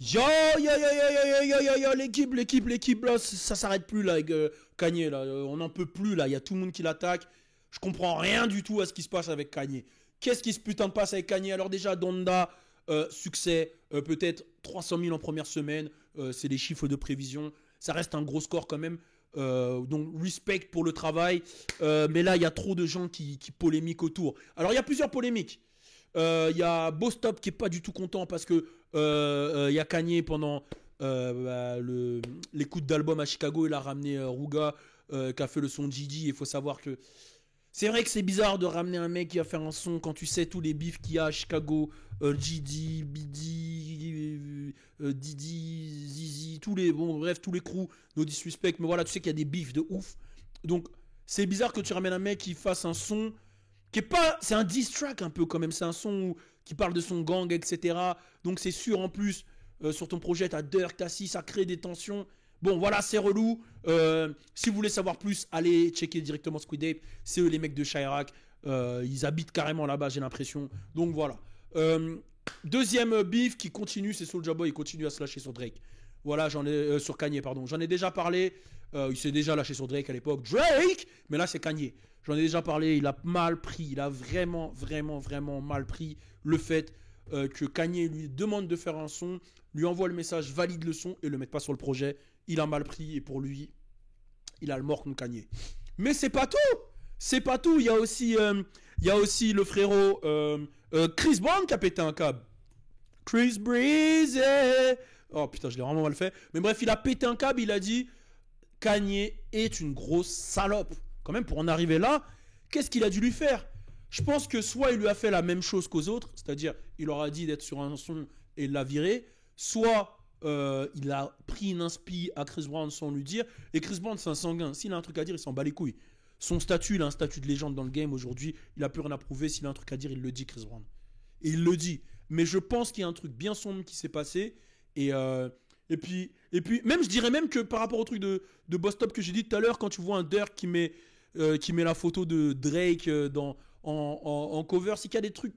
Yo, yo, yo, yo, yo, yo, yo, yo, l'équipe, là, ça s'arrête plus, là, avec Kanye, là. On n'en peut plus, là. Il y a tout le monde qui l'attaque. Je comprends rien du tout à ce qui se passe avec Kanye. Qu'est-ce qui se putain de passe avec Kanye? Alors, déjà, Donda, succès, peut-être 300 000 en première semaine. C'est les chiffres de prévision. Ça reste un gros score quand même. Donc, respect pour le travail. Mais là, il y a trop de gens qui polémiquent autour. Alors, il y a plusieurs polémiques. Y a Bostop qui est pas du tout content parce que y a Kanye pendant l'écoute d'album à Chicago, il a ramené Ruga qui a fait le son Didi. Il faut savoir que c'est vrai que c'est bizarre de ramener un mec qui a fait un son quand tu sais tous les bifs qu'il y a à Chicago, Didi, Bidi, Didi, Zizi, tous les bon bref tous les crews, no disrespect, mais voilà tu sais qu'il y a des bifs de ouf. Donc c'est bizarre que tu ramènes un mec qui fasse un son qui est pas, c'est un diss track un peu quand même, c'est un son qui parle de son gang, etc. Donc c'est sûr en plus, sur ton projet, t'as Dirk, t'as 6, ça crée des tensions. Bon voilà, c'est relou. Si vous voulez savoir plus, allez checker directement Squid Ape. C'est eux les mecs de Chirac. Ils habitent carrément là-bas, j'ai l'impression. Donc voilà. Deuxième beef qui continue, c'est Soulja Boy, il continue à se lâcher sur Drake. Voilà, sur Kanye, pardon. J'en ai déjà parlé. Il s'est déjà lâché sur Drake à l'époque. Drake! Mais là, c'est Kanye. J'en ai déjà parlé. Il a mal pris. Il a vraiment, vraiment, vraiment mal pris le fait que Kanye lui demande de faire un son, lui envoie le message, valide le son et le mette pas sur le projet. Il a mal pris et pour lui, il a le mort contre Kanye. Mais c'est pas tout! C'est pas tout. Il y a aussi le frérot Chris Brown qui a pété un câble. Chris Breezy. Oh putain, je l'ai vraiment mal fait. Mais bref, il a pété un câble, il a dit Kanye est une grosse salope. Quand même, pour en arriver là, qu'est-ce qu'il a dû lui faire? Je pense que soit il lui a fait la même chose qu'aux autres, c'est-à-dire il leur a dit d'être sur un son et il l'a viré, soit il a pris une inspi à Chris Brown sans lui dire. Et Chris Brown, c'est un sanguin. S'il a un truc à dire, il s'en bat les couilles. Son statut, il a un statut de légende dans le game aujourd'hui. Il a plus rien à prouver. S'il a un truc à dire, il le dit, Chris Brown. Et il le dit. Mais je pense qu'il y a un truc bien sombre qui s'est passé. Et puis, même, je dirais même que par rapport au truc de Boss Top que j'ai dit tout à l'heure, quand tu vois un Dirk qui met la photo de Drake en cover, c'est qu'il y a des trucs.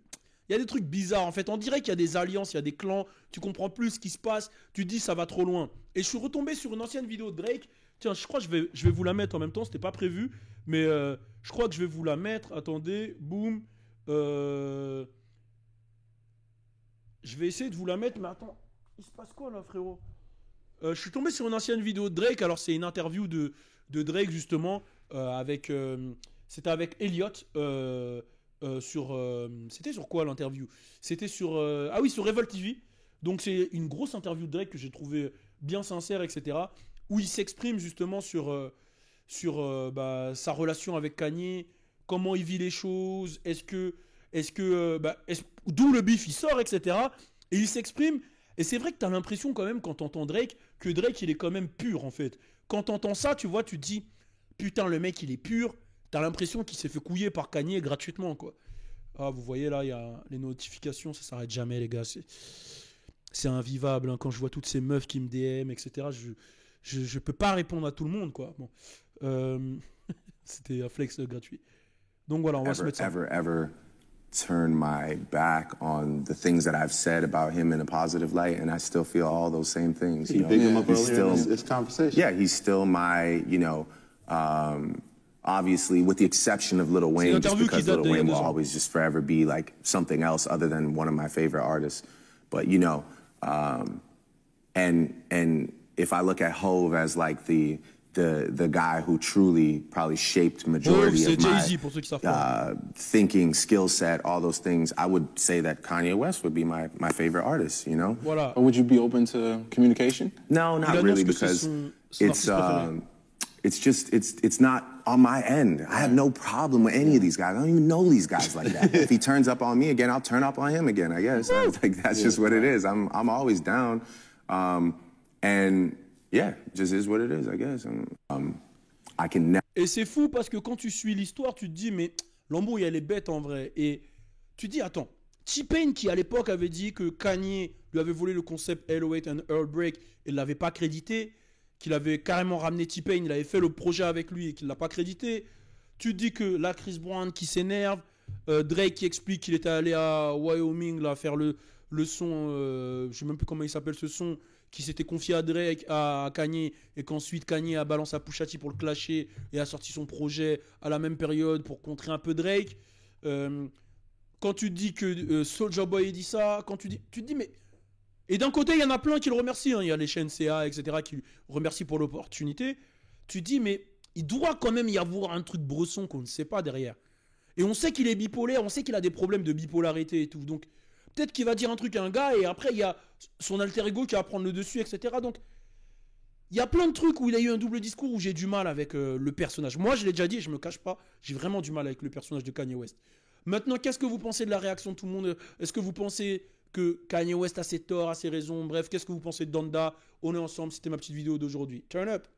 Il y a des trucs bizarres en fait. On dirait qu'il y a des alliances, il y a des clans. Tu comprends plus ce qui se passe. Tu te dis ça va trop loin. Et je suis retombé sur une ancienne vidéo de Drake. Tiens, je crois que je vais vous la mettre en même temps. C'était pas prévu. Mais je crois que je vais vous la mettre. Attendez. Boum. Je vais essayer de vous la mettre. Mais attends. Il se passe quoi là, frérot? Je suis tombé sur une ancienne vidéo de Drake. Alors, c'est une interview de Drake, justement. C'était avec Elliot. C'était sur quoi l'interview? C'était sur. Ah oui, sur Revolt TV. Donc, c'est une grosse interview de Drake que j'ai trouvé bien sincère, etc. Où il s'exprime justement sur sa relation avec Kanye. Comment il vit les choses. D'où le bif il sort, etc. Et il s'exprime. Et c'est vrai que tu as l'impression quand même quand t'entends Drake que Drake il est quand même pur en fait. Quand t'entends ça, tu vois, tu te dis putain le mec il est pur. T'as l'impression qu'il s'est fait couiller par Kanye gratuitement quoi. Ah vous voyez là il y a les notifications, ça s'arrête jamais les gars. C'est invivable hein. Quand je vois toutes ces meufs qui me DM etc. Je peux pas répondre à tout le monde quoi. Bon, c'était un flex gratuit. Donc voilà on va se mettre ça. Ever turn my back on the things that I've said about him in a positive light, and I still feel all those same things. You picked him up he's earlier still, in this conversation. Yeah, he's still my, obviously with the exception of Lil Wayne, just because Lil Wayne will always just forever be like something else other than one of my favorite artists. But and if I look at Hove as like the guy who truly probably shaped majority of my thinking, skill set, all those things, I would say that Kanye West would be my favorite artist, you know? Voilà. Or would you be open to communication? No, not really, because it's not on my end. I have no problem with any of these guys. I don't even know these guys like that. If he turns up on me again, I'll turn up on him again, I guess. That's just what it is. I'm always down. And yeah, just is what it is, I guess. I can never... Et c'est fou parce que quand tu suis l'histoire, tu te dis, mais l'embrouille, elle est bête en vrai. Et tu te dis, attends, T-Pain qui à l'époque avait dit que Kanye lui avait volé le concept 808 and Earl Break et ne l'avait pas crédité, qu'il avait carrément ramené T-Pain, il avait fait le projet avec lui et qu'il ne l'a pas crédité. Tu te dis que là, Chris Brown qui s'énerve, Drake qui explique qu'il était allé à Wyoming là, faire le le son, je sais même plus comment il s'appelle ce son, qui s'était confié à Drake, à Kanye, et qu'ensuite Kanye a balancé à Pusha T pour le clasher et a sorti son projet à la même période pour contrer un peu Drake. Quand tu te dis que Soulja Boy dit ça, tu te dis mais... Et d'un côté, il y en a plein qui le remercient, hein. Il y a les chaînes CA, etc., qui le remercient pour l'opportunité. Tu te dis mais il doit quand même y avoir un truc bresson qu'on ne sait pas derrière. Et on sait qu'il est bipolaire, on sait qu'il a des problèmes de bipolarité et tout. Donc, peut-être qu'il va dire un truc à un gars et après, il y a son alter ego qui va prendre le dessus, etc. Donc, il y a plein de trucs où il a eu un double discours où j'ai du mal avec le personnage. Moi, je l'ai déjà dit et je me cache pas, j'ai vraiment du mal avec le personnage de Kanye West. Maintenant, qu'est-ce que vous pensez de la réaction de tout le monde? Est-ce que vous pensez que Kanye West a ses torts, a ses raisons? Bref, qu'est-ce que vous pensez de Donda? On est ensemble, c'était ma petite vidéo d'aujourd'hui. Turn up!